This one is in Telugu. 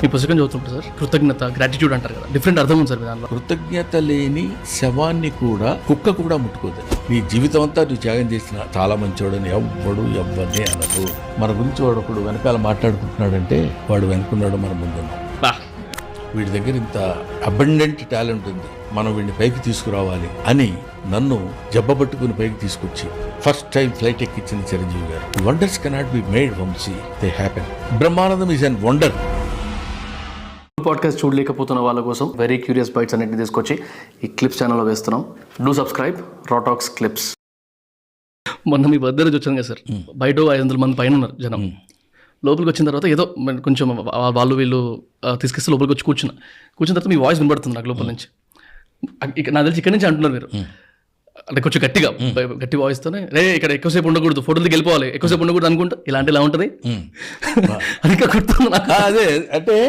మీ పుస్తకం చదువుతుంటారు సార్, కృతజ్ఞత, గ్రాటిట్యూడ్ అంటారు కదా, డిఫరెంట్ అర్థం ఉంది సార్ దానిలో. కృతజ్ఞత లేని శవాన్ని కూడా కుక్క కూడా ముట్టుకోదు. నీ జీవితం అంతా నువ్వు త్యాగం చేసిన చాలా మంచివాడని ఎవ్వరిని అనదు. మన గురించి వాడు ఒకడు వెనకాల మాట్లాడుకుంటున్నాడంటే వాడు వెనుకున్నాడు, మన ముందున్నాం. వీడి దగ్గర ఇంత అబండెంట్ టాలెంట్ ఉంది, మనం వీడిని పైకి తీసుకురావాలి అని నన్ను జబ్బబట్టుకుని పైకి తీసుకొచ్చి ఫస్ట్ టైం ఫ్లైట్ ఎక్కించింది చిరంజీవి గారు. Wonders cannot be made Vamsi, they happen. Brahmanandam is an wonder. Podcast చూడలేకపోతున్న వాళ్ళ కోసం వెరీ క్యూరియస్ బైట్స్ అన్నింటినీ తీసుకొచ్చి ఈ క్లిప్స్ ఛానల్లో వేస్తున్నాం. డూ సబ్స్క్రైబ్ రాటాక్స్ క్లిప్స్. మొన్న మీ బర్త్డే రోజు వచ్చాను కదా సార్, బయట 500 మంది పైన ఉన్నారు జనం. లోపలికి వచ్చిన తర్వాత ఏదో కొంచెం వాళ్ళు వీళ్ళు తీసుకొస్తే లోపలికి వచ్చి కూర్చున్న తర్వాత మీ వాయిస్ వినబడుతుంది నాకు లోపల నుంచి. నాకు తెలిసి ఇక్కడి నుంచి అంటున్నారు మీరు, అంటే కొంచెం గట్టి వాయిస్తోనే, రే ఇక్కడ ఎక్కువసేపు ఉండకూడదు, ఫోటోలకి వెళ్ళిపోవాలి, ఎక్కువసేపు ఉండకూడదు అనుకుంటా, ఇలాంటి ఇలా ఉంటుంది. అది గుర్తుంది నాకు. అదే అంటే